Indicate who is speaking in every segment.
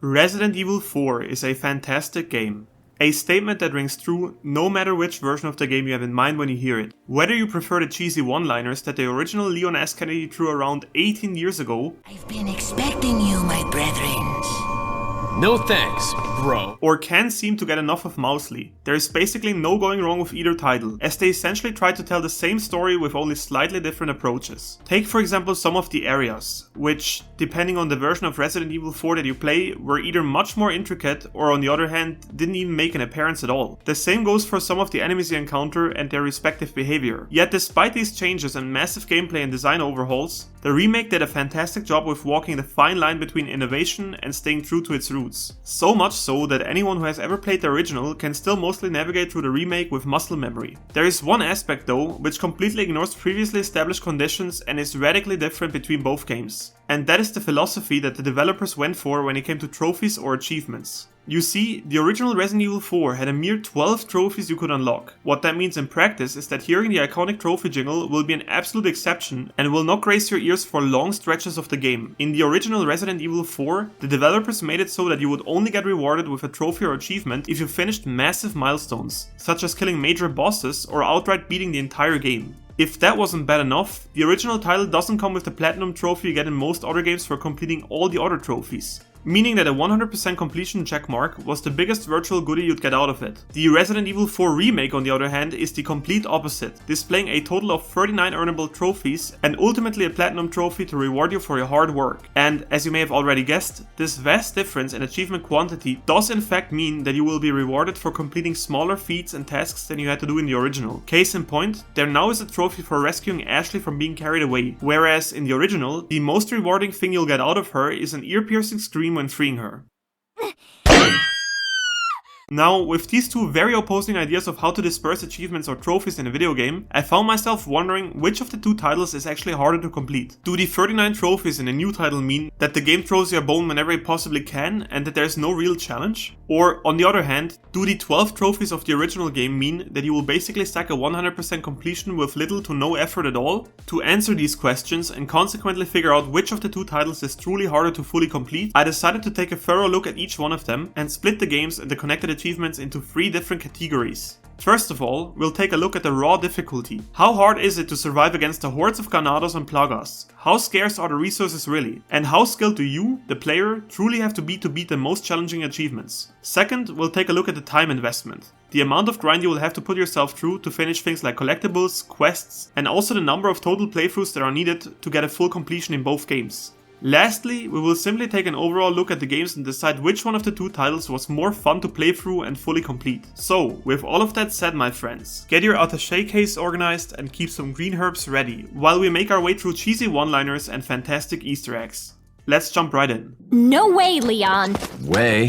Speaker 1: Resident Evil 4 is a fantastic game. A statement that rings true no matter which version of the game you have in mind when you hear it. Whether you prefer the cheesy one-liners that the original Leon S. Kennedy threw around 18 years ago,
Speaker 2: I've been expecting you, my brethren.
Speaker 3: No thanks, bro.
Speaker 1: Or can't seem to get enough of Mousley, there is basically no going wrong with either title, as they essentially try to tell the same story with only slightly different approaches. Take for example some of the areas, which, depending on the version of Resident Evil 4 that you play, were either much more intricate or on the other hand didn't even make an appearance at all. The same goes for some of the enemies you encounter and their respective behavior. Yet despite these changes and massive gameplay and design overhauls, the remake did a fantastic job with walking the fine line between innovation and staying true to its roots. So much so that anyone who has ever played the original can still mostly navigate through the remake with muscle memory. There is one aspect though, which completely ignores previously established conditions and is radically different between both games. And that is the philosophy that the developers went for when it came to trophies or achievements. You see, the original Resident Evil 4 had a mere 12 trophies you could unlock. What that means in practice is that hearing the iconic trophy jingle will be an absolute exception and will not grace your ears for long stretches of the game. In the original Resident Evil 4, the developers made it so that you would only get rewarded with a trophy or achievement if you finished massive milestones, such as killing major bosses or outright beating the entire game. If that wasn't bad enough, the original title doesn't come with the platinum trophy you get in most other games for completing all the other trophies. Meaning that a 100% completion checkmark was the biggest virtual goodie you'd get out of it. The Resident Evil 4 remake on the other hand is the complete opposite, displaying a total of 39 earnable trophies and ultimately a platinum trophy to reward you for your hard work. And as you may have already guessed, this vast difference in achievement quantity does in fact mean that you will be rewarded for completing smaller feats and tasks than you had to do in the original. Case in point, there now is a trophy for rescuing Ashley from being carried away, whereas in the original, the most rewarding thing you'll get out of her is an ear-piercing scream when freeing her. Now, with these two very opposing ideas of how to disperse achievements or trophies in a video game, I found myself wondering which of the two titles is actually harder to complete. Do the 39 trophies in a new title mean that the game throws you a bone whenever it possibly can and that there's no real challenge? Or, on the other hand, do the 12 trophies of the original game mean that you will basically stack a 100% completion with little to no effort at all? To answer these questions and consequently figure out which of the two titles is truly harder to fully complete, I decided to take a thorough look at each one of them and split the games and the connected achievements into 3 different categories. First of all, we'll take a look at the raw difficulty. How hard is it to survive against the hordes of Ganados and Plagas? How scarce are the resources really? And how skilled do you, the player, truly have to beat the most challenging achievements? Second, we'll take a look at the time investment. The amount of grind you will have to put yourself through to finish things like collectibles, quests, and also the number of total playthroughs that are needed to get a full completion in both games. Lastly, we will simply take an overall look at the games and decide which one of the two titles was more fun to play through and fully complete. So, with all of that said my friends, get your attaché case organized and keep some green herbs ready, while we make our way through cheesy one-liners and fantastic Easter eggs. Let's jump right in.
Speaker 4: No way, Leon!
Speaker 3: Way.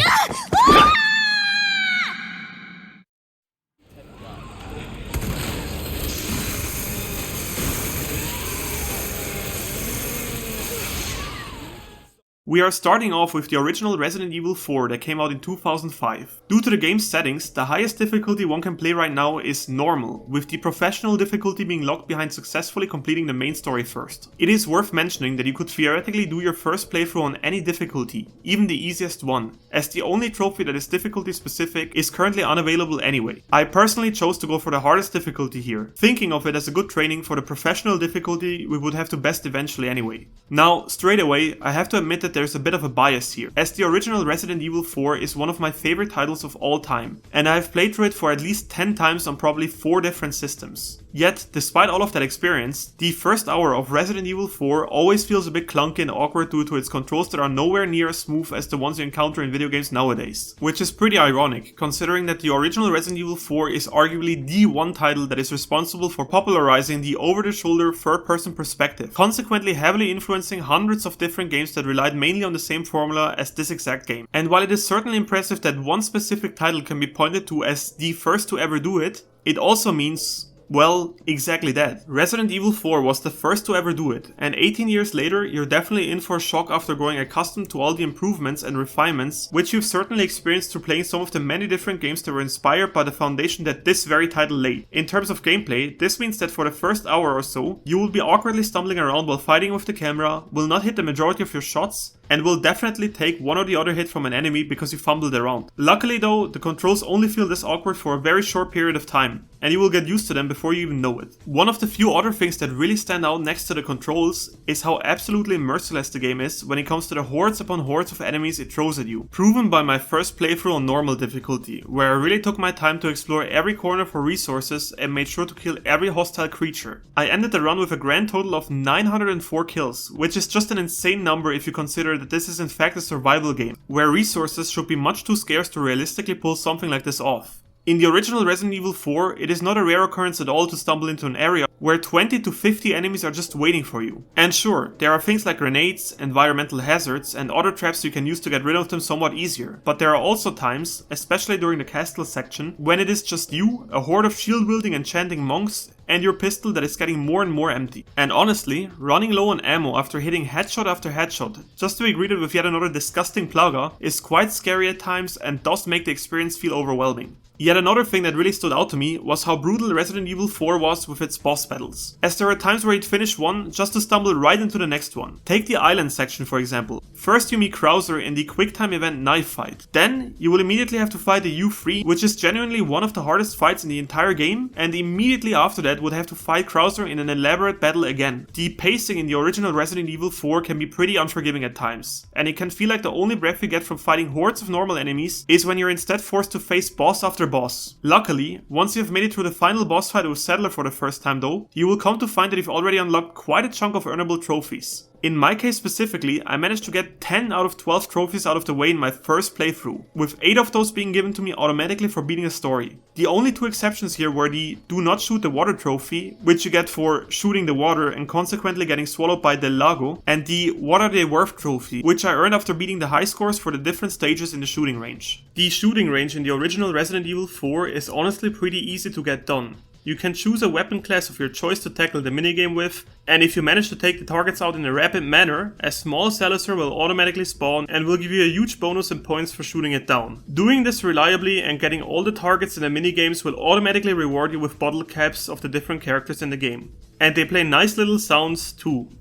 Speaker 1: We are starting off with the original Resident Evil 4 that came out in 2005. Due to the game's settings, the highest difficulty one can play right now is normal, with the professional difficulty being locked behind successfully completing the main story first. It is worth mentioning that you could theoretically do your first playthrough on any difficulty, even the easiest one, as the only trophy that is difficulty specific is currently unavailable anyway. I personally chose to go for the hardest difficulty here, thinking of it as a good training for the professional difficulty we would have to best eventually anyway. Now, straight away, I have to admit that there's a bit of a bias here, as the original Resident Evil 4 is one of my favorite titles of all time, and I have played through it for at least 10 times on probably 4 different systems. Yet, despite all of that experience, the first hour of Resident Evil 4 always feels a bit clunky and awkward due to its controls that are nowhere near as smooth as the ones you encounter in video games nowadays. Which is pretty ironic, considering that the original Resident Evil 4 is arguably the one title that is responsible for popularizing the over-the-shoulder third-person perspective, consequently heavily influencing hundreds of different games that relied mainly on the same formula as this exact game. And while it is certainly impressive that one specific title can be pointed to as the first to ever do it, it also means, well, exactly that. Resident Evil 4 was the first to ever do it, and 18 years later, you're definitely in for a shock after growing accustomed to all the improvements and refinements, which you've certainly experienced through playing some of the many different games that were inspired by the foundation that this very title laid. In terms of gameplay, this means that for the first hour or so, you will be awkwardly stumbling around while fighting with the camera, will not hit the majority of your shots, and will definitely take one or the other hit from an enemy because you fumbled around. Luckily though, the controls only feel this awkward for a very short period of time, and you will get used to them before you even know it. One of the few other things that really stand out next to the controls is how absolutely merciless the game is when it comes to the hordes upon hordes of enemies it throws at you. Proven by my first playthrough on normal difficulty, where I really took my time to explore every corner for resources and made sure to kill every hostile creature. I ended the run with a grand total of 904 kills, which is just an insane number if you consider that this is in fact a survival game, where resources should be much too scarce to realistically pull something like this off. In the original Resident Evil 4, it is not a rare occurrence at all to stumble into an area where 20 to 50 enemies are just waiting for you. And sure, there are things like grenades, environmental hazards, and other traps you can use to get rid of them somewhat easier. But there are also times, especially during the castle section, when it is just you, a horde of shield-wielding and chanting monks, and your pistol that is getting more and more empty. And honestly, running low on ammo after hitting headshot after headshot, just to be greeted with yet another disgusting plaga, is quite scary at times and does make the experience feel overwhelming. Yet another thing that really stood out to me was how brutal Resident Evil 4 was with its boss battles, as there are times where you'd finish one just to stumble right into the next one. Take the island section for example. First you meet Krauser in the QuickTime event knife fight. Then you will immediately have to fight the U3, which is genuinely one of the hardest fights in the entire game, and immediately after that would have to fight Krauser in an elaborate battle again. The pacing in the original Resident Evil 4 can be pretty unforgiving at times, and it can feel like the only breath you get from fighting hordes of normal enemies is when you're instead forced to face boss after boss. Luckily, once you've made it through the final boss fight with Sadler for the first time though, you will come to find that you've already unlocked quite a chunk of earnable trophies. In my case specifically, I managed to get 10 out of 12 trophies out of the way in my first playthrough, with 8 of those being given to me automatically for beating a story. The only 2 exceptions here were the do not shoot the water trophy, which you get for shooting the water and consequently getting swallowed by Del Lago, and the what are they worth trophy, which I earned after beating the high scores for the different stages in the shooting range. The shooting range in the original Resident Evil 4 is honestly pretty easy to get done. You can choose a weapon class of your choice to tackle the minigame with, and if you manage to take the targets out in a rapid manner, a small Salazar will automatically spawn and will give you a huge bonus in points for shooting it down. Doing this reliably and getting all the targets in the minigames will automatically reward you with bottle caps of the different characters in the game. And they play nice little sounds too.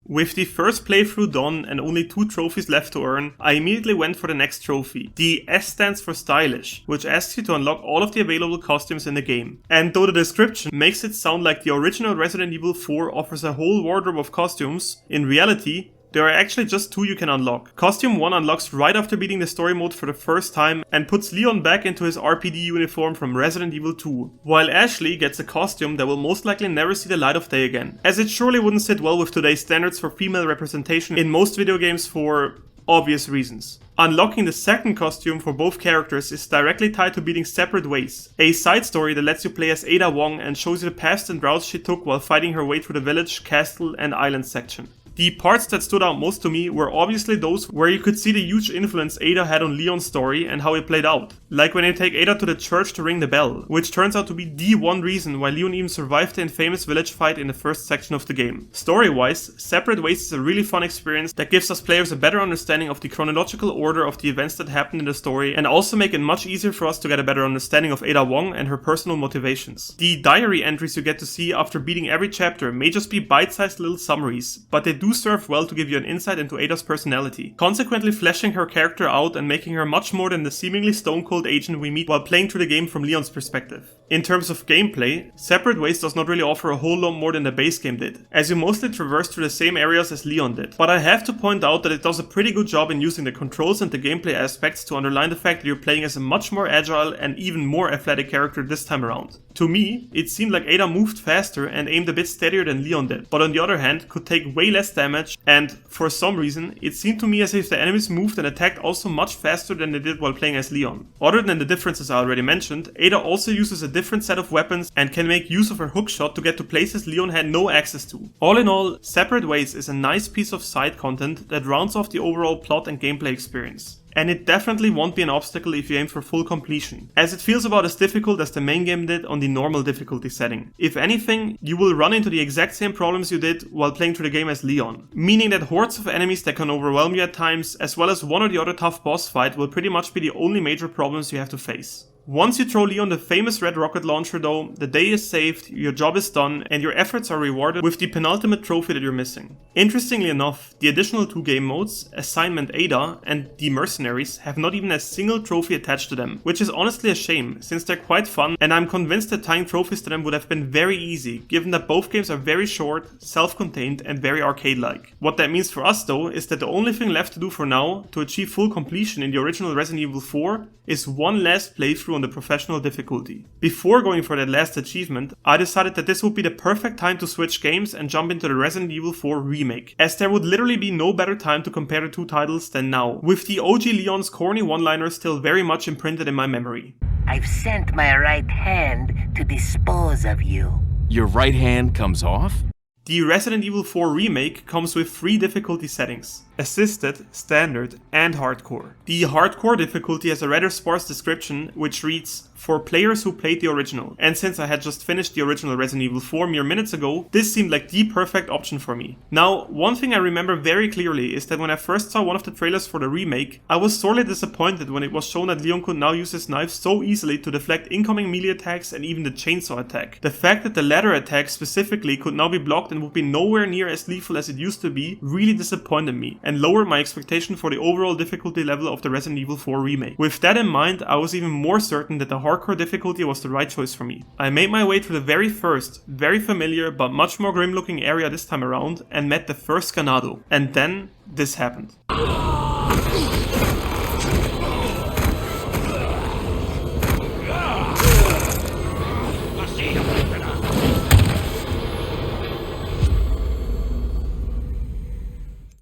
Speaker 1: With the first playthrough done and only 2 trophies left to earn, I immediately went for the next trophy. The S stands for Stylish, which asks you to unlock all of the available costumes in the game. And though the description makes it sound like the original Resident Evil 4 offers a whole wardrobe of costumes, in reality, there are actually just 2 you can unlock. Costume 1 unlocks right after beating the story mode for the first time and puts Leon back into his RPD uniform from Resident Evil 2, while Ashley gets a costume that will most likely never see the light of day again, as it surely wouldn't sit well with today's standards for female representation in most video games for obvious reasons. Unlocking the second costume for both characters is directly tied to beating Separate Ways, a side story that lets you play as Ada Wong and shows you the paths and routes she took while fighting her way through the village, castle and island section. The parts that stood out most to me were obviously those where you could see the huge influence Ada had on Leon's story and how it played out. Like when you take Ada to the church to ring the bell, which turns out to be the one reason why Leon even survived the infamous village fight in the first section of the game. Story-wise, Separate Ways is a really fun experience that gives us players a better understanding of the chronological order of the events that happened in the story and also make it much easier for us to get a better understanding of Ada Wong and her personal motivations. The diary entries you get to see after beating every chapter may just be bite-sized little summaries, but they do serve well to give you an insight into Ada's personality, consequently fleshing her character out and making her much more than the seemingly stone-cold agent we meet while playing through the game from Leon's perspective. In terms of gameplay, Separate Ways does not really offer a whole lot more than the base game did, as you mostly traverse through the same areas as Leon did, but I have to point out that it does a pretty good job in using the controls and the gameplay aspects to underline the fact that you're playing as a much more agile and even more athletic character this time around. To me, it seemed like Ada moved faster and aimed a bit steadier than Leon did, but on the other hand could take way less damage, and for some reason, it seemed to me as if the enemies moved and attacked also much faster than they did while playing as Leon. Other than the differences I already mentioned, Ada also uses a different set of weapons and can make use of her hookshot to get to places Leon had no access to. All in all, Separate Ways is a nice piece of side content that rounds off the overall plot and gameplay experience. And it definitely won't be an obstacle if you aim for full completion, as it feels about as difficult as the main game did on the normal difficulty setting. If anything, you will run into the exact same problems you did while playing through the game as Leon, meaning that hordes of enemies that can overwhelm you at times, as well as one or the other tough boss fight will pretty much be the only major problems you have to face. Once you throw Leon the famous red rocket launcher though, the day is saved, your job is done, and your efforts are rewarded with the penultimate trophy that you're missing. Interestingly enough, the additional 2 game modes, Assignment Ada and The Mercenaries, have not even a single trophy attached to them, which is honestly a shame, since they're quite fun, and I'm convinced that tying trophies to them would have been very easy, given that both games are very short, self-contained, and very arcade-like. What that means for us though, is that the only thing left to do for now, to achieve full completion in the original Resident Evil 4, is one last playthrough on the professional difficulty. Before going for that last achievement, I decided that this would be the perfect time to switch games and jump into the Resident Evil 4 Remake, as there would literally be no better time to compare the 2 titles than now, with the OG Leon's corny one-liner still very much imprinted in my memory.
Speaker 2: I've sent my right hand to dispose of you.
Speaker 3: Your right hand comes off?
Speaker 1: The Resident Evil 4 Remake comes with 3 difficulty settings: Assisted, Standard, and Hardcore. The Hardcore difficulty has a rather sparse description which reads, "For players who played the original," and since I had just finished the original Resident Evil 4 mere minutes ago, this seemed like the perfect option for me. Now, one thing I remember very clearly is that when I first saw one of the trailers for the remake, I was sorely disappointed when it was shown that Leon could now use his knife so easily to deflect incoming melee attacks and even the chainsaw attack. The fact that the latter attack specifically could now be blocked and would be nowhere near as lethal as it used to be really disappointed me, and lowered my expectation for the overall difficulty level of the Resident Evil 4 remake. With that in mind, I was even more certain that the hardcore difficulty was the right choice for me. I made my way through the very first, very familiar but much more grim looking area this time around and met the first Ganado. And then this happened.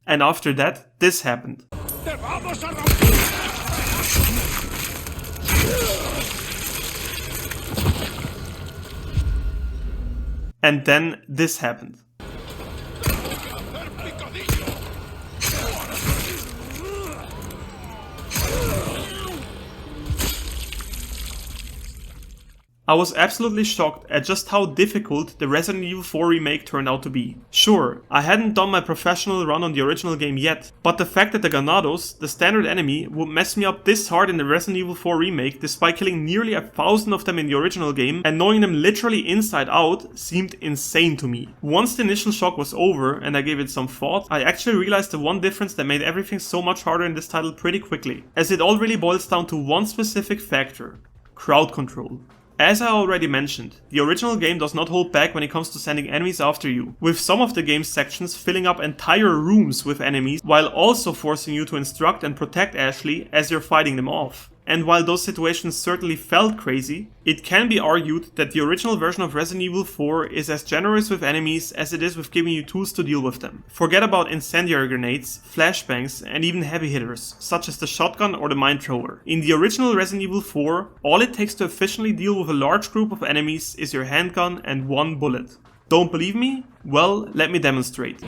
Speaker 1: And after that, this happened. And then this happened. I was absolutely shocked at just how difficult the Resident Evil 4 remake turned out to be. Sure, I hadn't done my professional run on the original game yet, but the fact that the Ganados, the standard enemy, would mess me up this hard in the Resident Evil 4 remake despite killing nearly 1,000 of them in the original game and knowing them literally inside out seemed insane to me. Once the initial shock was over and I gave it some thought, I actually realized the one difference that made everything so much harder in this title pretty quickly, as it all really boils down to one specific factor: crowd control. As I already mentioned, the original game does not hold back when it comes to sending enemies after you, with some of the game's sections filling up entire rooms with enemies while also forcing you to instruct and protect Ashley as you're fighting them off. And while those situations certainly felt crazy, it can be argued that the original version of Resident Evil 4 is as generous with enemies as it is with giving you tools to deal with them. Forget about incendiary grenades, flashbangs, and even heavy hitters, such as the shotgun or the mine thrower. In the original Resident Evil 4, all it takes to efficiently deal with a large group of enemies is your handgun and one bullet. Don't believe me? Well, let me demonstrate.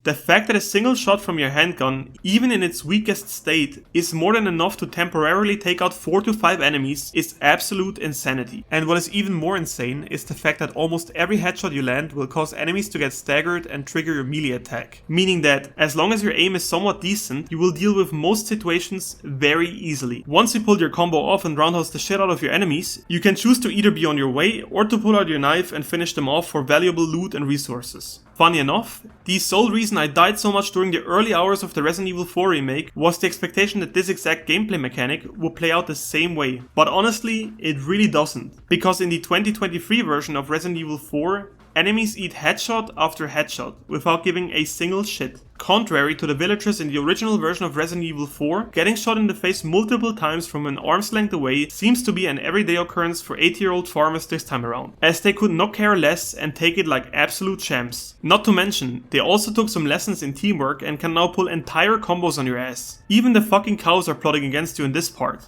Speaker 1: The fact that a single shot from your handgun, even in its weakest state, is more than enough to temporarily take out 4 to 5 enemies is absolute insanity. And what is even more insane is the fact that almost every headshot you land will cause enemies to get staggered and trigger your melee attack. Meaning that, as long as your aim is somewhat decent, you will deal with most situations very easily. Once you pull your combo off and roundhouse the shit out of your enemies, you can choose to either be on your way or to pull out your knife and finish them off for valuable loot and resources. Funny enough, the sole reason I died so much during the early hours of the Resident Evil 4 remake was the expectation that this exact gameplay mechanic would play out the same way. But honestly, it really doesn't. Because in the 2023 version of Resident Evil 4, enemies eat headshot after headshot without giving a single shit. Contrary to the villagers in the original version of Resident Evil 4, getting shot in the face multiple times from an arm's length away seems to be an everyday occurrence for 80-year-old farmers this time around, as they could not care less and take it like absolute champs. Not to mention, they also took some lessons in teamwork and can now pull entire combos on your ass. Even the fucking cows are plotting against you in this part.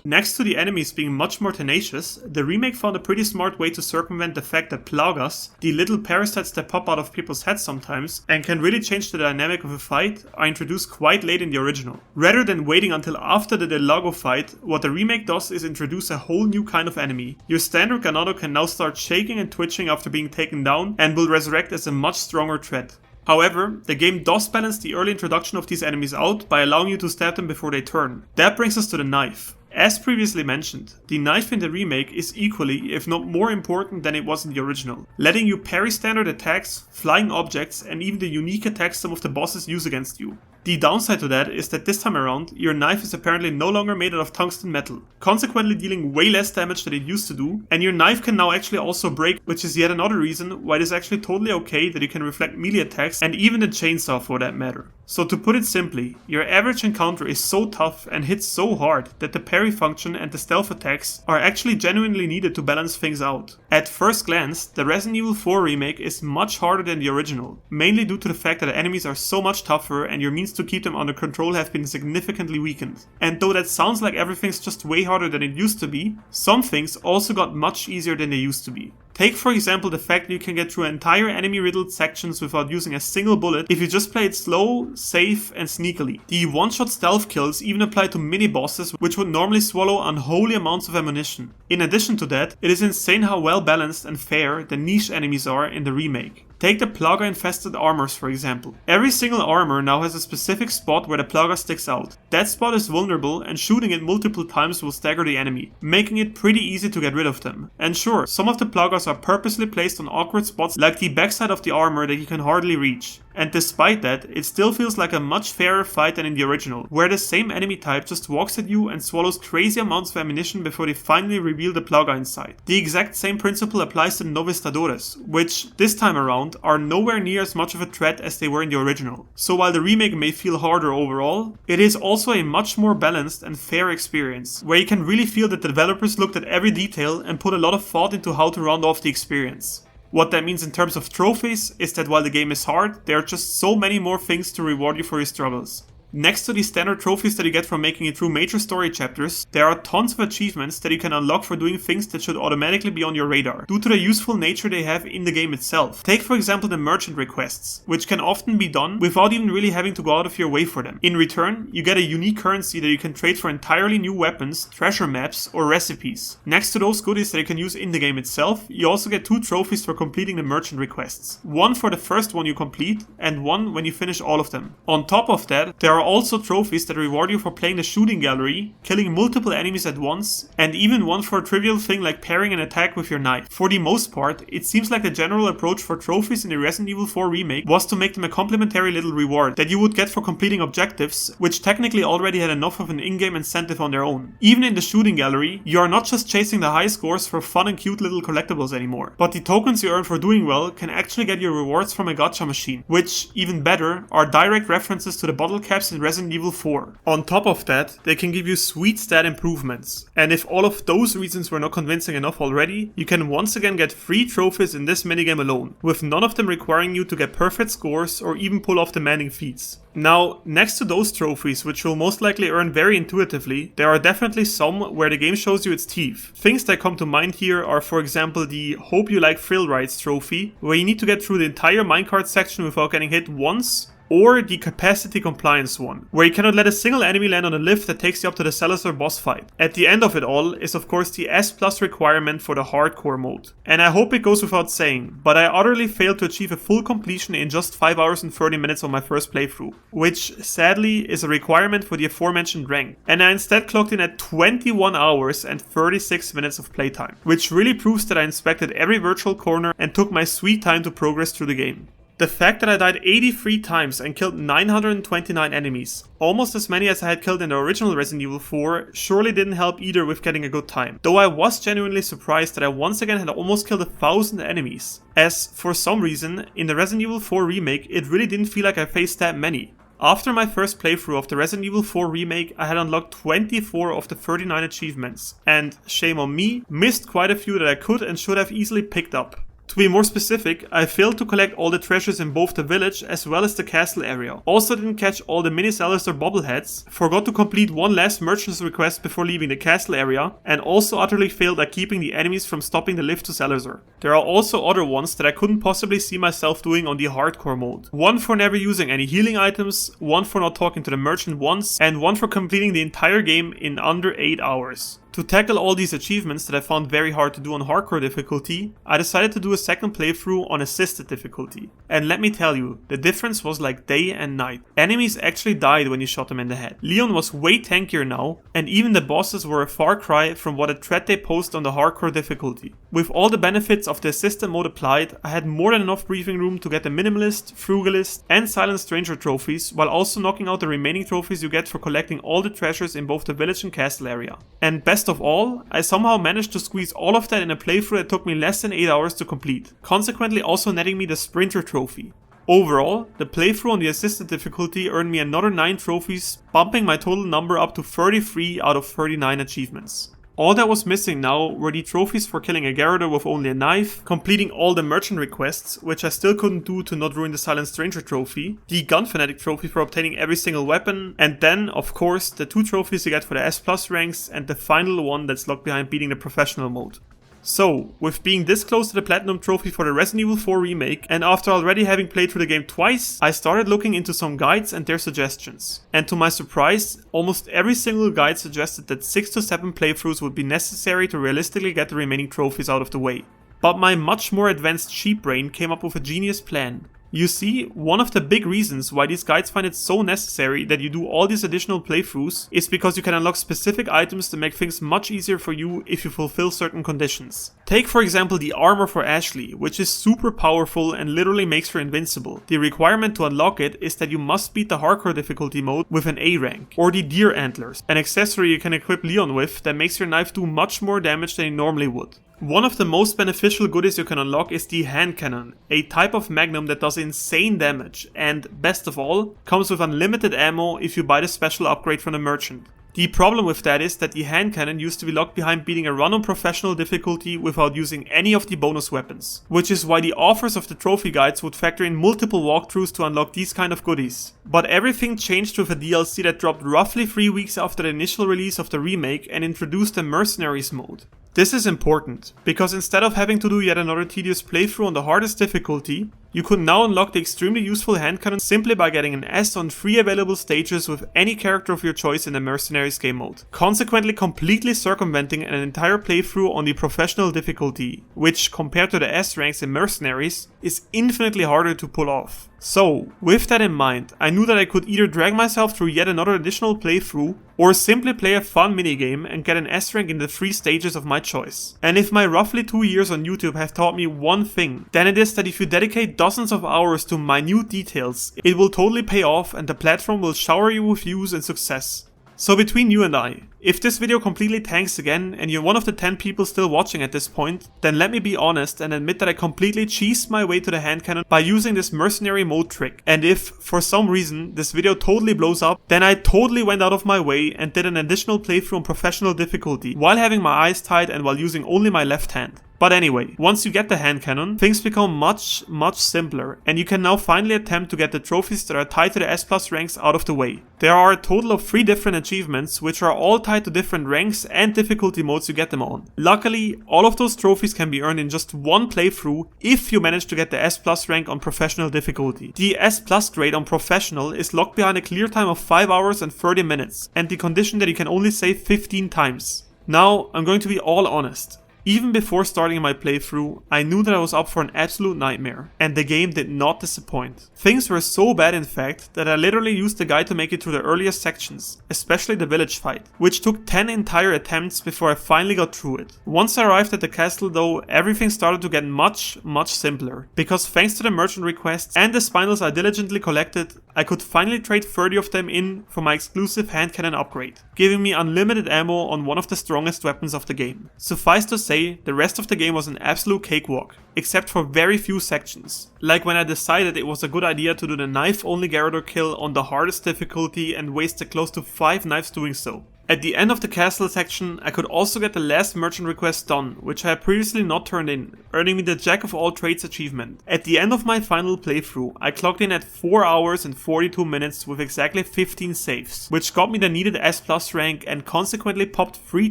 Speaker 1: Next to the enemies being much more tenacious, the remake found a pretty smart way to circumvent the fact that plagas, the little parasites that pop out of people's heads sometimes and can really change the dynamic of a fight, are introduced quite late in the original. Rather than waiting until after the Delago fight, what the remake does is introduce a whole new kind of enemy. Your standard Ganado can now start shaking and twitching after being taken down and will resurrect as a much stronger threat. However, the game does balance the early introduction of these enemies out by allowing you to stab them before they turn. That brings us to the knife. As previously mentioned, the knife in the remake is equally, if not more important than it was in the original, letting you parry standard attacks, flying objects, and even the unique attacks some of the bosses use against you. The downside to that is that this time around, your knife is apparently no longer made out of tungsten metal, consequently dealing way less damage than it used to do, and your knife can now actually also break, which is yet another reason why it is actually totally okay that you can reflect melee attacks and even the chainsaw for that matter. So to put it simply, your average encounter is so tough and hits so hard that the parry function and the stealth attacks are actually genuinely needed to balance things out. At first glance, the Resident Evil 4 remake is much harder than the original, mainly due to the fact that the enemies are so much tougher and your means to keep them under control have been significantly weakened. And though that sounds like everything's just way harder than it used to be, some things also got much easier than they used to be. Take for example the fact that you can get through entire enemy riddled sections without using a single bullet if you just play it slow, safe and sneakily. The one-shot stealth kills even apply to mini bosses which would normally swallow unholy amounts of ammunition. In addition to that, it is insane how well balanced and fair the niche enemies are in the remake. Take the Plaga infested armors for example. Every single armor now has a specific spot where the Plaga sticks out. That spot is vulnerable and shooting it multiple times will stagger the enemy, making it pretty easy to get rid of them. And sure, some of the Plagas are purposely placed on awkward spots like the backside of the armor that you can hardly reach. And despite that, it still feels like a much fairer fight than in the original, where the same enemy type just walks at you and swallows crazy amounts of ammunition before they finally reveal the Plaga inside. The exact same principle applies to the Novistadores, which, this time around, are nowhere near as much of a threat as they were in the original. So while the remake may feel harder overall, it is also a much more balanced and fair experience, where you can really feel that the developers looked at every detail and put a lot of thought into how to round off the experience. What that means in terms of trophies is that while the game is hard, there are just so many more things to reward you for your struggles. Next to the standard trophies that you get from making it through major story chapters, there are tons of achievements that you can unlock for doing things that should automatically be on your radar, due to the useful nature they have in the game itself. Take for example the merchant requests, which can often be done without even really having to go out of your way for them. In return, you get a unique currency that you can trade for entirely new weapons, treasure maps, or recipes. Next to those goodies that you can use in the game itself, you also get 2 trophies for completing the merchant requests. One for the first one you complete, and one when you finish all of them. On top of that, there are also trophies that reward you for playing the shooting gallery, killing multiple enemies at once, and even one for a trivial thing like parrying an attack with your knife. For the most part, it seems like the general approach for trophies in the Resident Evil 4 remake was to make them a complimentary little reward that you would get for completing objectives, which technically already had enough of an in-game incentive on their own. Even in the shooting gallery, you are not just chasing the high scores for fun and cute little collectibles anymore, but the tokens you earn for doing well can actually get you rewards from a gacha machine, which, even better, are direct references to the bottle caps in Resident Evil 4. On top of that, they can give you sweet stat improvements. And if all of those reasons were not convincing enough already, you can once again get free trophies in this minigame alone, with none of them requiring you to get perfect scores or even pull off demanding feats. Now, next to those trophies, which you'll most likely earn very intuitively, there are definitely some where the game shows you its teeth. Things that come to mind here are for example the Hope You Like Thrill Rides trophy, where you need to get through the entire minecart section without getting hit once, or the capacity compliance one, where you cannot let a single enemy land on a lift that takes you up to the Salazar boss fight. At the end of it all is of course the S+ requirement for the hardcore mode. And I hope it goes without saying, but I utterly failed to achieve a full completion in just 5 hours and 30 minutes on my first playthrough, which sadly is a requirement for the aforementioned rank. And I instead clocked in at 21 hours and 36 minutes of playtime, which really proves that I inspected every virtual corner and took my sweet time to progress through the game. The fact that I died 83 times and killed 929 enemies, almost as many as I had killed in the original Resident Evil 4, surely didn't help either with getting a good time. Though I was genuinely surprised that I once again had almost killed 1,000 enemies, as for some reason, in the Resident Evil 4 remake it really didn't feel like I faced that many. After my first playthrough of the Resident Evil 4 remake, I had unlocked 24 of the 39 achievements, and shame on me, missed quite a few that I could and should have easily picked up. To be more specific, I failed to collect all the treasures in both the village as well as the castle area. Also didn't catch all the mini Salazar bobbleheads, forgot to complete one last merchant's request before leaving the castle area, and also utterly failed at keeping the enemies from stopping the lift to Salazar. There are also other ones that I couldn't possibly see myself doing on the hardcore mode. One for never using any healing items, one for not talking to the merchant once, and one for completing the entire game in under 8 hours. To tackle all these achievements that I found very hard to do on hardcore difficulty, I decided to do a second playthrough on assisted difficulty. And let me tell you, the difference was like day and night. Enemies actually died when you shot them in the head. Leon was way tankier now, and even the bosses were a far cry from what a threat they posed on the hardcore difficulty. With all the benefits of the assisted mode applied, I had more than enough breathing room to get the Minimalist, Frugalist, and Silent Stranger trophies, while also knocking out the remaining trophies you get for collecting all the treasures in both the village and castle area. And best of all, I somehow managed to squeeze all of that in a playthrough that took me less than 8 hours to complete, consequently also netting me the Sprinter trophy. Overall, the playthrough on the assisted difficulty earned me another 9 trophies, bumping my total number up to 33 out of 39 achievements. All that was missing now were the trophies for killing a Gyarados with only a knife, completing all the merchant requests, which I still couldn't do to not ruin the Silent Stranger trophy, the Gun Fanatic trophy for obtaining every single weapon, and then, of course, the 2 trophies you get for the S+ ranks, and the final one that's locked behind beating the professional mode. So, with being this close to the Platinum trophy for the Resident Evil 4 remake, and after already having played through the game twice, I started looking into some guides and their suggestions. And to my surprise, almost every single guide suggested that 6 to 7 playthroughs would be necessary to realistically get the remaining trophies out of the way. But my much more advanced sheep brain came up with a genius plan. You see, one of the big reasons why these guides find it so necessary that you do all these additional playthroughs is because you can unlock specific items to make things much easier for you if you fulfill certain conditions. Take for example the armor for Ashley, which is super powerful and literally makes her invincible. The requirement to unlock it is that you must beat the hardcore difficulty mode with an A rank. Or the deer antlers, an accessory you can equip Leon with that makes your knife do much more damage than it normally would. One of the most beneficial goodies you can unlock is the hand cannon, a type of magnum that does insane damage and, best of all, comes with unlimited ammo if you buy the special upgrade from the merchant. The problem with that is that the hand cannon used to be locked behind beating a run on professional difficulty without using any of the bonus weapons, which is why the authors of the trophy guides would factor in multiple walkthroughs to unlock these kind of goodies. But everything changed with a DLC that dropped roughly 3 weeks after the initial release of the remake and introduced the Mercenaries mode. This is important, because instead of having to do yet another tedious playthrough on the hardest difficulty, you could now unlock the extremely useful hand cannon simply by getting an S on 3 available stages with any character of your choice in the Mercenaries game mode, consequently completely circumventing an entire playthrough on the professional difficulty, which compared to the S ranks in Mercenaries is infinitely harder to pull off. So, with that in mind, I knew that I could either drag myself through yet another additional playthrough, or simply play a fun minigame and get an S rank in the 3 stages of my choice. And if my roughly 2 years on YouTube have taught me one thing, then it is that if you dedicate dozens of hours to minute details, it will totally pay off and the platform will shower you with views and success. So between you and I, if this video completely tanks again and you're one of the 10 people still watching at this point, then let me be honest and admit that I completely cheesed my way to the hand cannon by using this mercenary mode trick. And if, for some reason, this video totally blows up, then I totally went out of my way and did an additional playthrough on professional difficulty while having my eyes tied and while using only my left hand. But anyway, once you get the hand cannon, things become much simpler, and you can now finally attempt to get the trophies that are tied to the S+ ranks out of the way. There are a total of 3 different achievements, which are all tied to different ranks and difficulty modes you get them on. Luckily, all of those trophies can be earned in just one playthrough if you manage to get the S+ rank on professional difficulty. The S+ grade on professional is locked behind a clear time of 5 hours and 30 minutes, and the condition that you can only save 15 times. Now, I'm going to be all honest. Even before starting my playthrough, I knew that I was up for an absolute nightmare, and the game did not disappoint. Things were so bad in fact, that I literally used the guide to make it through the earliest sections, especially the village fight, which took 10 entire attempts before I finally got through it. Once I arrived at the castle though, everything started to get much simpler, because thanks to the merchant requests and the spinels I diligently collected, I could finally trade 30 of them in for my exclusive hand cannon upgrade, giving me unlimited ammo on one of the strongest weapons of the game. Suffice to say, the rest of the game was an absolute cakewalk, except for very few sections. Like when I decided it was a good idea to do the knife only Gyarados kill on the hardest difficulty and wasted close to 5 knives doing so. At the end of the castle section, I could also get the last merchant request done, which I had previously not turned in, earning me the Jack of all trades achievement. At the end of my final playthrough, I clocked in at 4 hours and 42 minutes with exactly 15 saves, which got me the needed S+ rank and consequently popped 3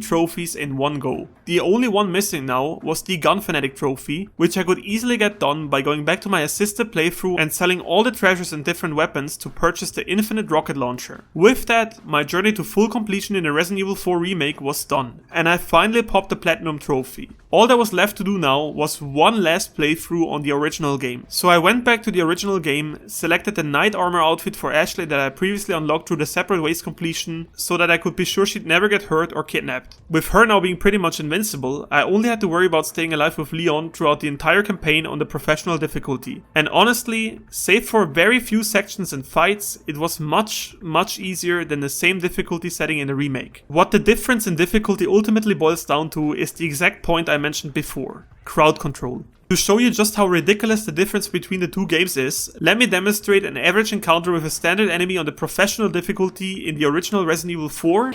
Speaker 1: trophies in one go. The only one missing now was the Gun Fanatic trophy, which I could easily get done by going back to my assisted playthrough and selling all the treasures and different weapons to purchase the infinite rocket launcher. With that, my journey to full completion in in the Resident Evil 4 remake was done, and I finally popped the Platinum trophy. All that was left to do now was one last playthrough on the original game. So I went back to the original game, selected the Knight Armor outfit for Ashley that I previously unlocked through the Separate Ways completion, so that I could be sure she'd never get hurt or kidnapped. With her now being pretty much invincible, I only had to worry about staying alive with Leon throughout the entire campaign on the professional difficulty. And honestly, save for very few sections and fights, it was much easier than the same difficulty setting in the remake. What the difference in difficulty ultimately boils down to is the exact point I mentioned before: crowd control. To show you just how ridiculous the difference between the two games is, let me demonstrate an average encounter with a standard enemy on the professional difficulty in the original Resident Evil 4.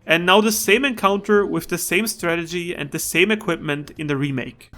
Speaker 1: And now the same encounter with the same strategy and the same equipment in the remake.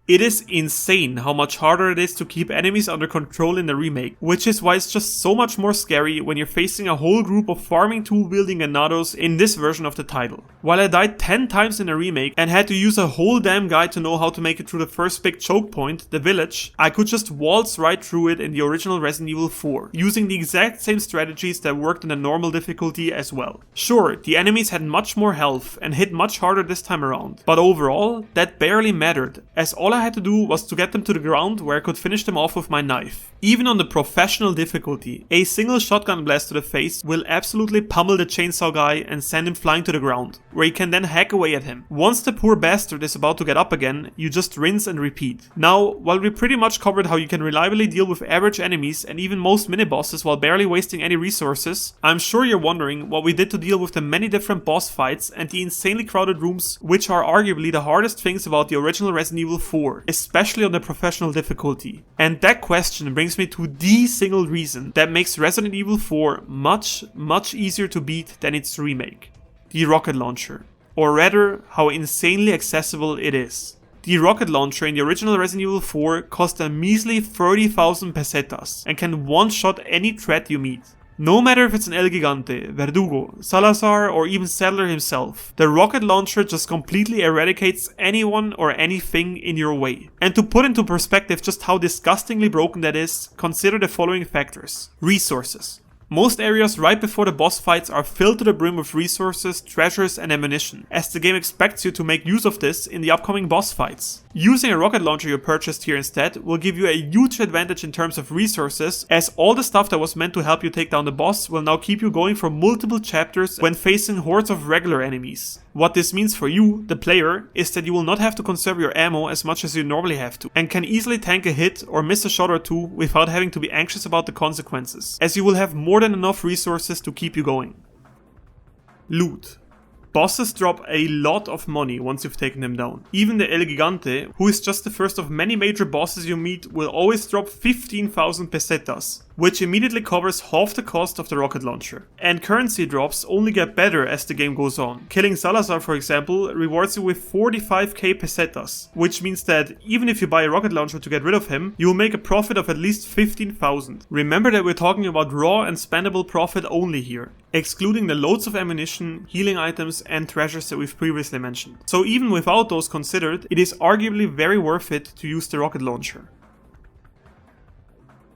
Speaker 1: It is insane how much harder it is to keep enemies under control in the remake, which is why it's just so much more scary when you're facing a whole group of farming tool-wielding ganados in this version of the title. While I died 10 times in the remake and had to use a whole damn guide to know how to make it through the first big choke point, the village, I could just waltz right through it in the original Resident Evil 4, using the exact same strategies that worked in the normal difficulty as well. Sure, the enemies had much more health and hit much harder this time around, but overall, that barely mattered, as all I had to do was to get them to the ground where I could finish them off with my knife. Even on the professional difficulty, a single shotgun blast to the face will absolutely pummel the chainsaw guy and send him flying to the ground, where you can then hack away at him. Once the poor bastard is about to get up again, you just rinse and repeat. Now, while we pretty much covered how you can reliably deal with average enemies and even most mini-bosses while barely wasting any resources, I'm sure you're wondering what we did to deal with the many different boss fights and the insanely crowded rooms, which are arguably the hardest things about the original Resident Evil 4, especially on the professional difficulty. And that question brings me to the single reason that makes Resident Evil 4 much easier to beat than its remake: the rocket launcher. Or rather, how insanely accessible it is. The rocket launcher in the original Resident Evil 4 cost a measly 30,000 pesetas and can one-shot any threat you meet. No matter if it's an El Gigante, Verdugo, Salazar, or even Sadler himself, the rocket launcher just completely eradicates anyone or anything in your way. And to put into perspective just how disgustingly broken that is, consider the following factors. Resources. Most areas right before the boss fights are filled to the brim with resources, treasures and ammunition, as the game expects you to make use of this in the upcoming boss fights. Using a rocket launcher you purchased here instead will give you a huge advantage in terms of resources, as all the stuff that was meant to help you take down the boss will now keep you going for multiple chapters when facing hordes of regular enemies. What this means for you, the player, is that you will not have to conserve your ammo as much as you normally have to, and can easily tank a hit or miss a shot or two without having to be anxious about the consequences, as you will have more than enough resources to keep you going. Loot. Bosses drop a lot of money once you've taken them down. Even the El Gigante, who is just the first of many major bosses you meet, will always drop 15,000 pesetas, which immediately covers half the cost of the rocket launcher. And currency drops only get better as the game goes on. Killing Salazar, for example, rewards you with 45k pesetas, which means that even if you buy a rocket launcher to get rid of him, you will make a profit of at least 15,000. Remember that we're talking about raw and spendable profit only here, excluding the loads of ammunition, healing items and treasures that we've previously mentioned. So even without those considered, it is arguably very worth it to use the rocket launcher.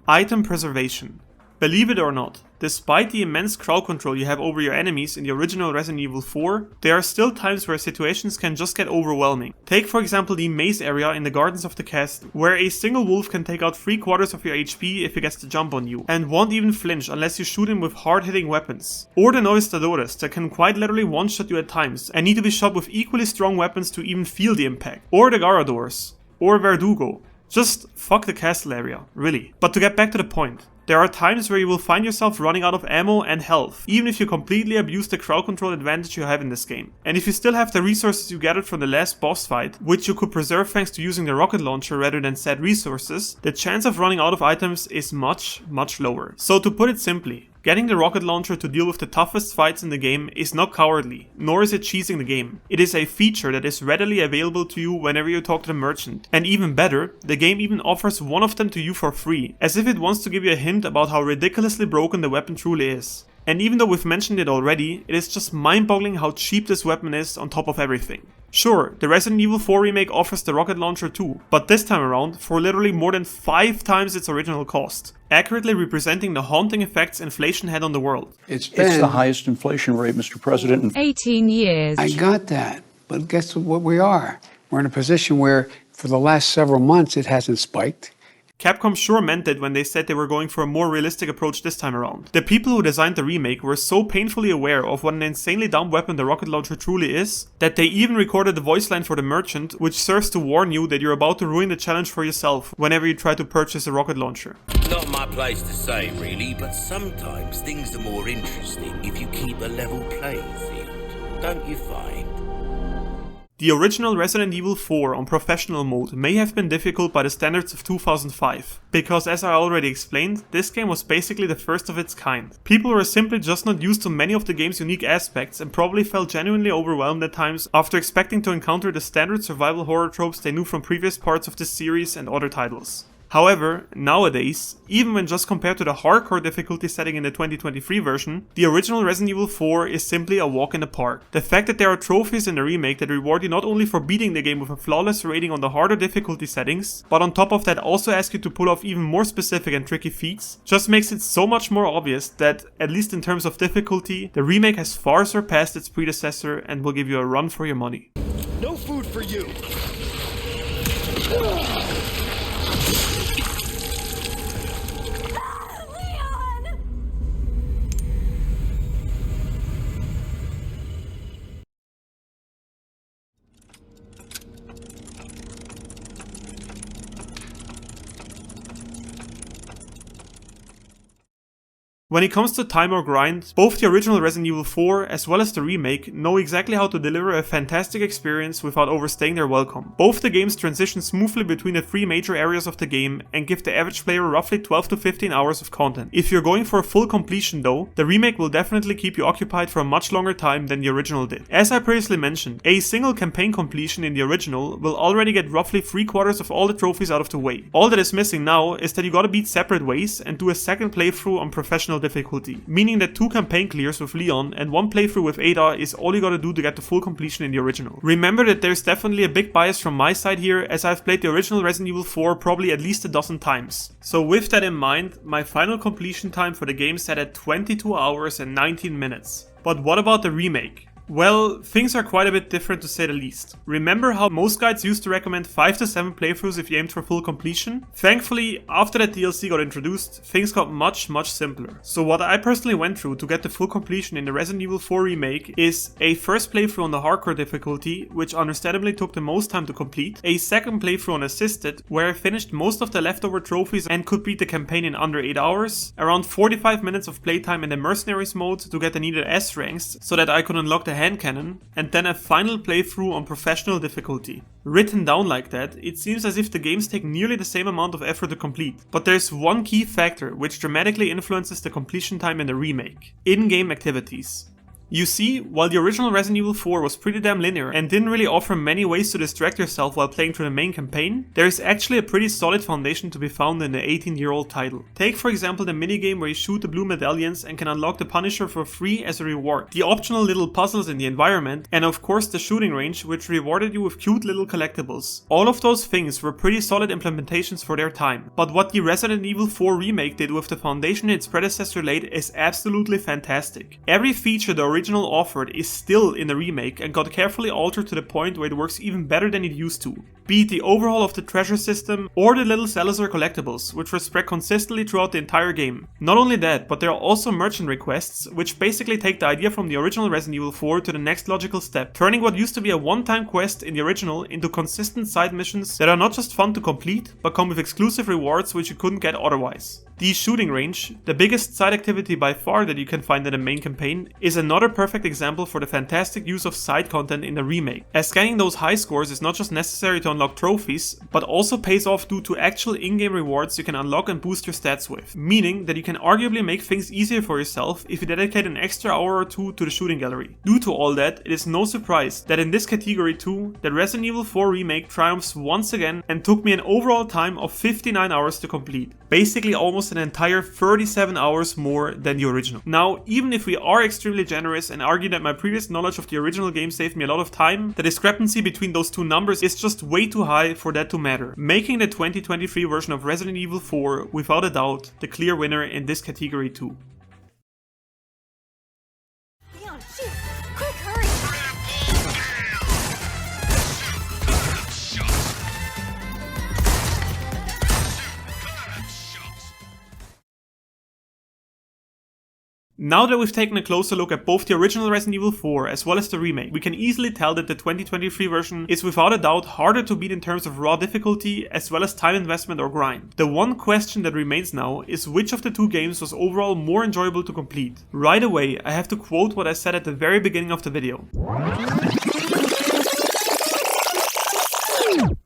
Speaker 1: Item preservation. Believe it or not, despite the immense crowd control you have over your enemies in the original Resident Evil 4, there are still times where situations can just get overwhelming. Take for example the maze area in the gardens of the castle, where a single wolf can take out 3/4 of your HP if he gets the jump on you, and won't even flinch unless you shoot him with hard-hitting weapons. Or the Novistadores that can quite literally one-shot you at times, and need to be shot with equally strong weapons to even feel the impact. Or the Garadors. Or Verdugo. Just fuck the castle area, really. But to get back to the point, there are times where you will find yourself running out of ammo and health, even if you completely abuse the crowd control advantage you have in this game. And if you still have the resources you gathered from the last boss fight, which you could preserve thanks to using the rocket launcher rather than said resources, the chance of running out of items is much lower. So to put it simply, getting the rocket launcher to deal with the toughest fights in the game is not cowardly, nor is it cheesing the game. It is a feature that is readily available to you whenever you talk to the merchant. And even better, the game even offers one of them to you for free, as if it wants to give you a hint about how ridiculously broken the weapon truly is. And even though we've mentioned it already, it is just mind-boggling how cheap this weapon is on top of everything. Sure, the Resident Evil 4 remake offers the rocket launcher too, but this time around for literally more than 5 times its original cost, accurately representing the haunting effects inflation had on the world.
Speaker 4: It's the highest inflation rate, Mr. President, in
Speaker 5: 18 years.
Speaker 6: I got that, but guess what we are? We're in a position where for the last several months it hasn't spiked.
Speaker 1: Capcom sure meant it when they said they were going for a more realistic approach this time around. The people who designed the remake were so painfully aware of what an insanely dumb weapon the rocket launcher truly is, that they even recorded the voice line for the merchant, which serves to warn you that you're about to ruin the challenge for yourself whenever you try to purchase a rocket launcher.
Speaker 7: Not my place to say really, but sometimes things are more interesting if you keep a level playing field, don't you find?
Speaker 1: The original Resident Evil 4 on professional mode may have been difficult by the standards of 2005, because as I already explained, this game was basically the first of its kind. People were simply just not used to many of the game's unique aspects and probably felt genuinely overwhelmed at times after expecting to encounter the standard survival horror tropes they knew from previous parts of this series and other titles. However, nowadays, even when just compared to the hardcore difficulty setting in the 2023 version, the original Resident Evil 4 is simply a walk in the park. The fact that there are trophies in the remake that reward you not only for beating the game with a flawless rating on the harder difficulty settings, but on top of that also ask you to pull off even more specific and tricky feats, just makes it so much more obvious that, at least in terms of difficulty, the remake has far surpassed its predecessor and will give you a run for your money.
Speaker 8: No food for you!
Speaker 1: When it comes to time or grind, both the original Resident Evil 4 as well as the remake know exactly how to deliver a fantastic experience without overstaying their welcome. Both the games transition smoothly between the 3 major areas of the game and give the average player roughly 12 to 15 hours of content. If you're going for a full completion though, the remake will definitely keep you occupied for a much longer time than the original did. As I previously mentioned, a single campaign completion in the original will already get roughly 3/4 of all the trophies out of the way. All that is missing now is that you gotta beat separate ways and do a second playthrough on professional difficulty, meaning that 2 campaign clears with Leon and 1 playthrough with Ada is all you gotta do to get the full completion in the original. Remember that there's definitely a big bias from my side here, as I've played the original Resident Evil 4 probably at least a dozen times. So with that in mind, my final completion time for the game sat at 22 hours and 19 minutes. But what about the remake? Well, things are quite a bit different to say the least. Remember how most guides used to recommend 5 to 7 playthroughs if you aimed for full completion? Thankfully, after that DLC got introduced, things got much simpler. So what I personally went through to get the full completion in the Resident Evil 4 remake is a first playthrough on the hardcore difficulty, which understandably took the most time to complete, a second playthrough on assisted, where I finished most of the leftover trophies and could beat the campaign in under 8 hours, around 45 minutes of playtime in the Mercenaries mode to get the needed S ranks so that I could unlock the hand cannon, and then a final playthrough on professional difficulty. Written down like that, it seems as if the games take nearly the same amount of effort to complete. But there's one key factor which dramatically influences the completion time in the remake: in-game activities. You see, while the original Resident Evil 4 was pretty damn linear and didn't really offer many ways to distract yourself while playing through the main campaign, there is actually a pretty solid foundation to be found in the 18-year-old title. Take for example the minigame where you shoot the blue medallions and can unlock the Punisher for free as a reward, the optional little puzzles in the environment, and of course the shooting range, which rewarded you with cute little collectibles. All of those things were pretty solid implementations for their time, but what the Resident Evil 4 remake did with the foundation its predecessor laid is absolutely fantastic. Every feature the original offered is still in the remake and got carefully altered to the point where it works even better than it used to. Be it the overhaul of the treasure system or the little Salazar collectibles, which were spread consistently throughout the entire game. Not only that, but there are also merchant requests, which basically take the idea from the original Resident Evil 4 to the next logical step, turning what used to be a one-time quest in the original into consistent side missions that are not just fun to complete, but come with exclusive rewards which you couldn't get otherwise. The shooting range, the biggest side activity by far that you can find in the main campaign, is another perfect example for the fantastic use of side content in the remake, as scanning those high scores is not just necessary to unlock trophies, but also pays off due to actual in-game rewards you can unlock and boost your stats with, meaning that you can arguably make things easier for yourself if you dedicate an extra hour or 2 to the shooting gallery. Due to all that, it is no surprise that in this category too, the Resident Evil 4 remake triumphs once again and took me an overall time of 59 hours to complete, basically almost almost an entire 37 hours more than the original. Now, even if we are extremely generous and argue that my previous knowledge of the original game saved me a lot of time, the discrepancy between those two numbers is just way too high for that to matter, making the 2023 version of Resident Evil 4, without a doubt, the clear winner in this category too.
Speaker 5: Leon, shoot! Quick, hurry!
Speaker 1: Now that we've taken a closer look at both the original Resident Evil 4 as well as the remake, we can easily tell that the 2023 version is without a doubt harder to beat in terms of raw difficulty as well as time investment or grind. The one question that remains now is which of the two games was overall more enjoyable to complete. Right away, I have to quote what I said at the very beginning of the video.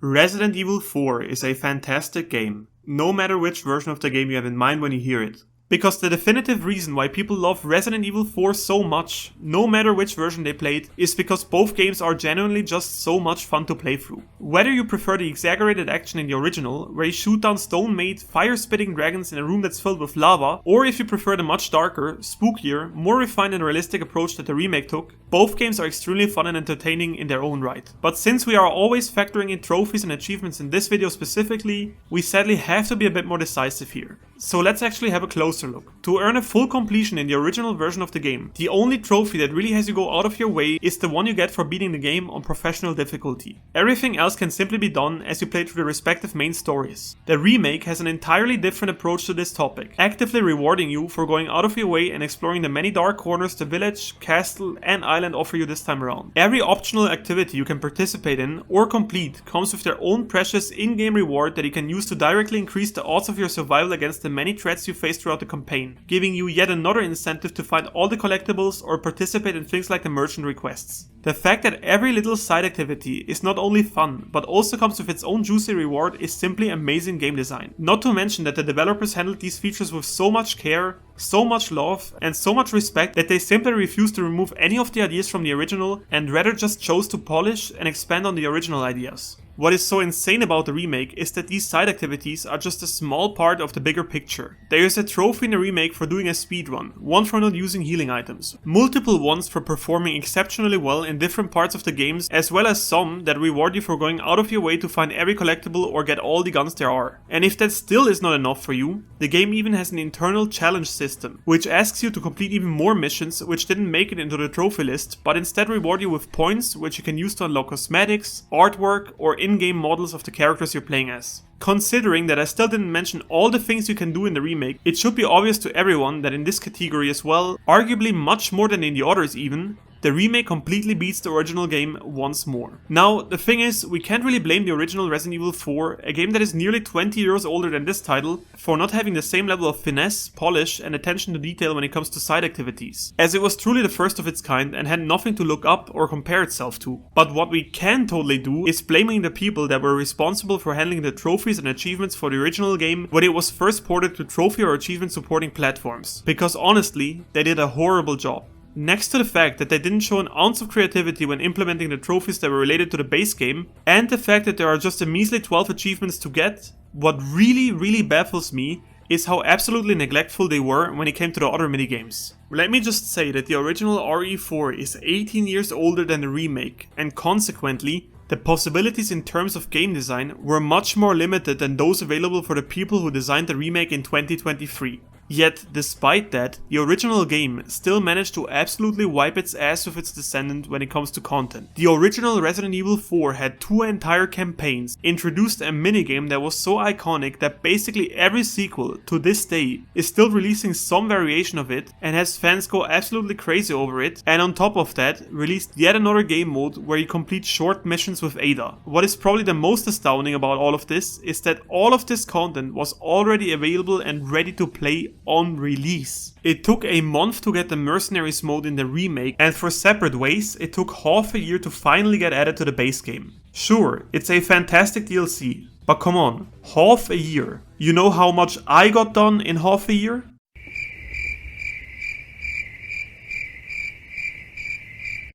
Speaker 1: Resident Evil 4 is a fantastic game, no matter which version of the game you have in mind when you hear it. Because the definitive reason why people love Resident Evil 4 so much, no matter which version they played, is because both games are genuinely just so much fun to play through. Whether you prefer the exaggerated action in the original, where you shoot down stone-made, fire-spitting dragons in a room that's filled with lava, or if you prefer the much darker, spookier, more refined and realistic approach that the remake took, both games are extremely fun and entertaining in their own right. But since we are always factoring in trophies and achievements in this video specifically, we sadly have to be a bit more decisive here. So let's actually have a closer look. To earn a full completion in the original version of the game, the only trophy that really has you go out of your way is the one you get for beating the game on professional difficulty. Everything else can simply be done as you play through the respective main stories. The remake has an entirely different approach to this topic, actively rewarding you for going out of your way and exploring the many dark corners the village, castle and island offer you this time around. Every optional activity you can participate in or complete comes with their own precious in-game reward that you can use to directly increase the odds of your survival against the many threats you face throughout the campaign, giving you yet another incentive to find all the collectibles or participate in things like the merchant requests. The fact that every little side activity is not only fun, but also comes with its own juicy reward is simply amazing game design. Not to mention that the developers handled these features with so much care, so much love, and so much respect that they simply refused to remove any of the ideas from the original and rather just chose to polish and expand on the original ideas. What is so insane about the remake is that these side activities are just a small part of the bigger picture. There is a trophy in the remake for doing a speedrun, one for not using healing items, multiple ones for performing exceptionally well in different parts of the games, as well as some that reward you for going out of your way to find every collectible or get all the guns there are. And if that still is not enough for you, the game even has an internal challenge system, which asks you to complete even more missions which didn't make it into the trophy list, but instead reward you with points which you can use to unlock cosmetics, artwork, or in-game models of the characters you're playing as. Considering that I still didn't mention all the things you can do in the remake, it should be obvious to everyone that in this category as well, arguably much more than in the others even, the remake completely beats the original game once more. Now, the thing is, we can't really blame the original Resident Evil 4, a game that is nearly 20 years older than this title, for not having the same level of finesse, polish and attention to detail when it comes to side activities, as it was truly the first of its kind and had nothing to look up or compare itself to. But what we can totally do is blaming the people that were responsible for handling the trophies and achievements for the original game when it was first ported to trophy or achievement supporting platforms, because honestly, they did a horrible job. Next to the fact that they didn't show an ounce of creativity when implementing the trophies that were related to the base game, and the fact that there are just a measly 12 achievements to get, what really baffles me is how absolutely neglectful they were when it came to the other minigames. Let me just say that the original RE4 is 18 years older than the remake, and consequently, the possibilities in terms of game design were much more limited than those available for the people who designed the remake in 2023. Yet, despite that, the original game still managed to absolutely wipe its ass with its descendant when it comes to content. The original Resident Evil 4 had 2 entire campaigns, introduced a minigame that was so iconic that basically every sequel to this day is still releasing some variation of it and has fans go absolutely crazy over it, and on top of that, released yet another game mode where you complete short missions with Ada. What is probably the most astounding about all of this is that all of this content was already available and ready to play on release. It took a month to get the Mercenaries mode in the remake, and for separate ways, it took half a year to finally get added to the base game. Sure, it's a fantastic DLC, but come on, half a year. You know how much I got done in half a year?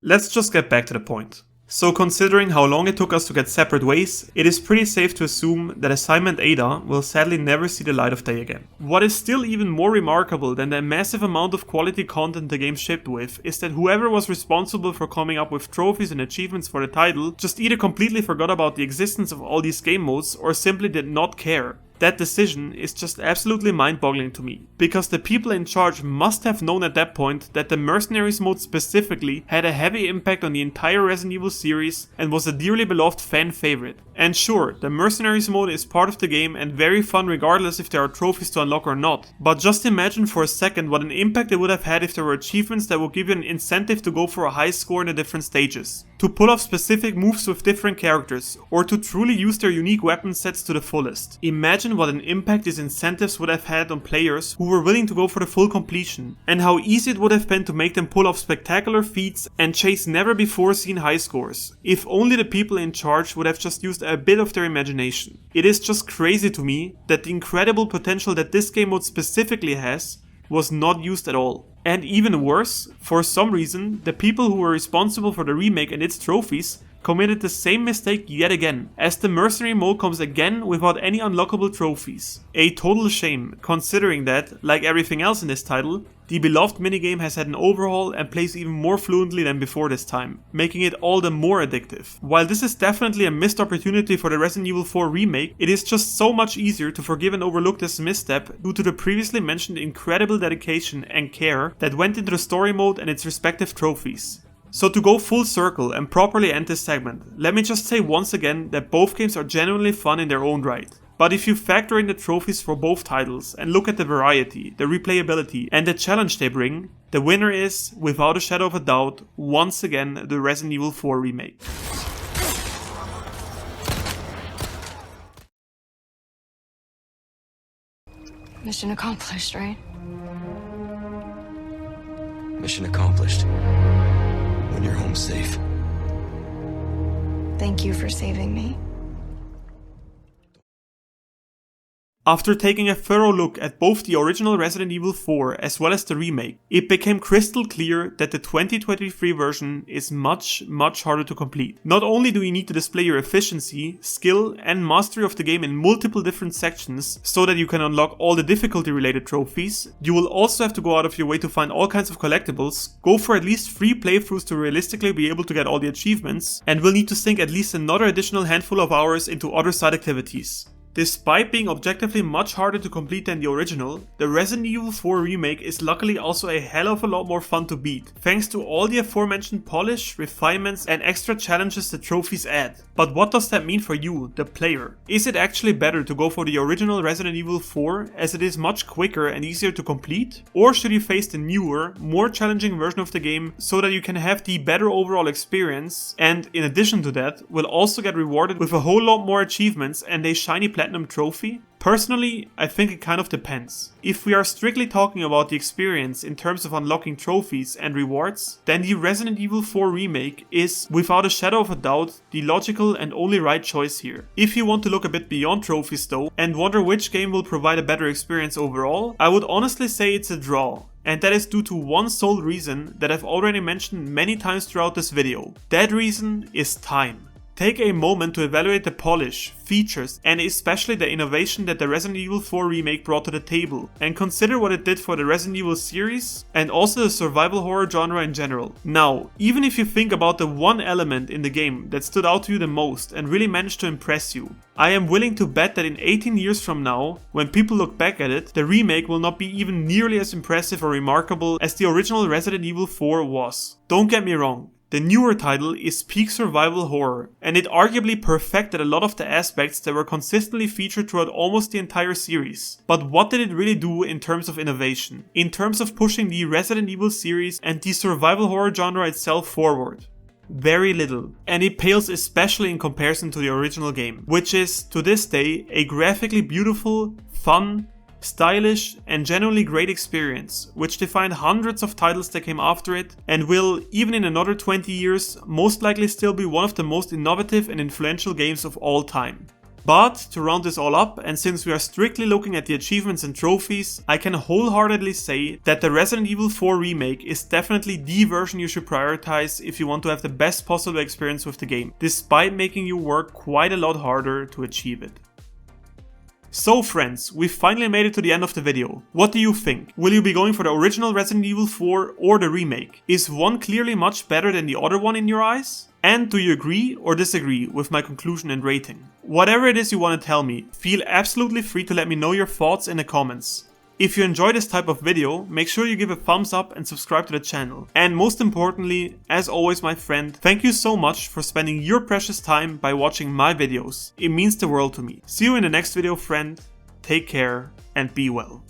Speaker 1: Let's just get back to the point. So considering how long it took us to get separate ways, it is pretty safe to assume that Assignment Ada will sadly never see the light of day again. What is still even more remarkable than the massive amount of quality content the game shipped with is that whoever was responsible for coming up with trophies and achievements for the title just either completely forgot about the existence of all these game modes or simply did not care. That decision is just absolutely mind-boggling to me, because the people in charge must have known at that point that the Mercenaries mode specifically had a heavy impact on the entire Resident Evil series and was a dearly beloved fan favorite. And sure, the Mercenaries mode is part of the game and very fun regardless if there are trophies to unlock or not, but just imagine for a second what an impact it would have had if there were achievements that would give you an incentive to go for a high score in the different stages, to pull off specific moves with different characters, or to truly use their unique weapon sets to the fullest. Imagine what an impact these incentives would have had on players who were willing to go for the full completion, and how easy it would have been to make them pull off spectacular feats and chase never before seen high scores, if only the people in charge would have just used a bit of their imagination. It is just crazy to me that the incredible potential that this game mode specifically has was not used at all. And even worse, for some reason, the people who were responsible for the remake and its trophies committed the same mistake yet again, as the mercenary mode comes again without any unlockable trophies. A total shame, considering that, like everything else in this title, the beloved minigame has had an overhaul and plays even more fluently than before this time, making it all the more addictive. While this is definitely a missed opportunity for the Resident Evil 4 remake, it is just so much easier to forgive and overlook this misstep due to the previously mentioned incredible dedication and care that went into the story mode and its respective trophies. So to go full circle and properly end this segment, let me just say once again that both games are genuinely fun in their own right. But if you factor in the trophies for both titles and look at the variety, the replayability and the challenge they bring, the winner is, without a shadow of a doubt, once again the Resident Evil 4 remake.
Speaker 5: Mission accomplished, right?
Speaker 8: Mission accomplished. When you're home safe.
Speaker 5: Thank you for saving me.
Speaker 1: After taking a thorough look at both the original Resident Evil 4 as well as the remake, it became crystal clear that the 2023 version is much harder to complete. Not only do you need to display your efficiency, skill and mastery of the game in multiple different sections so that you can unlock all the difficulty related trophies, you will also have to go out of your way to find all kinds of collectibles, go for at least 3 playthroughs to realistically be able to get all the achievements, and will need to sink at least another additional handful of hours into other side activities. Despite being objectively much harder to complete than the original, the Resident Evil 4 remake is luckily also a hell of a lot more fun to beat, thanks to all the aforementioned polish, refinements and extra challenges the trophies add. But what does that mean for you, the player? Is it actually better to go for the original Resident Evil 4 as it is much quicker and easier to complete? Or should you face the newer, more challenging version of the game so that you can have the better overall experience and, in addition to that, will also get rewarded with a whole lot more achievements and a shiny platinum trophy? Personally, I think it kind of depends. If we are strictly talking about the experience in terms of unlocking trophies and rewards, then the Resident Evil 4 remake is, without a shadow of a doubt, the logical and only right choice here. If you want to look a bit beyond trophies though, and wonder which game will provide a better experience overall, I would honestly say it's a draw. And that is due to one sole reason that I've already mentioned many times throughout this video. That reason is time. Take a moment to evaluate the polish, features, and especially the innovation that the Resident Evil 4 remake brought to the table, and consider what it did for the Resident Evil series, and also the survival horror genre in general. Now, even if you think about the one element in the game that stood out to you the most and really managed to impress you, I am willing to bet that in 18 years from now, when people look back at it, the remake will not be even nearly as impressive or remarkable as the original Resident Evil 4 was. Don't get me wrong. The newer title is peak survival horror, and it arguably perfected a lot of the aspects that were consistently featured throughout almost the entire series. But what did it really do in terms of innovation? In terms of pushing the Resident Evil series and the survival horror genre itself forward? Very little, and it pales especially in comparison to the original game, which is, to this day, a graphically beautiful, fun, stylish and genuinely great experience, which defined hundreds of titles that came after it and will, even in another 20 years, most likely still be one of the most innovative and influential games of all time. But to round this all up, and since we are strictly looking at the achievements and trophies, I can wholeheartedly say that the Resident Evil 4 Remake is definitely the version you should prioritize if you want to have the best possible experience with the game, despite making you work quite a lot harder to achieve it. So friends, we finally made it to the end of the video. What do you think? Will you be going for the original Resident Evil 4 or the remake? Is one clearly much better than the other one in your eyes? And do you agree or disagree with my conclusion and rating? Whatever it is you want to tell me, feel absolutely free to let me know your thoughts in the comments. If you enjoy this type of video, make sure you give a thumbs up and subscribe to the channel. And most importantly, as always my friend, thank you so much for spending your precious time by watching my videos. It means the world to me. See you in the next video, friend. Take care and be well.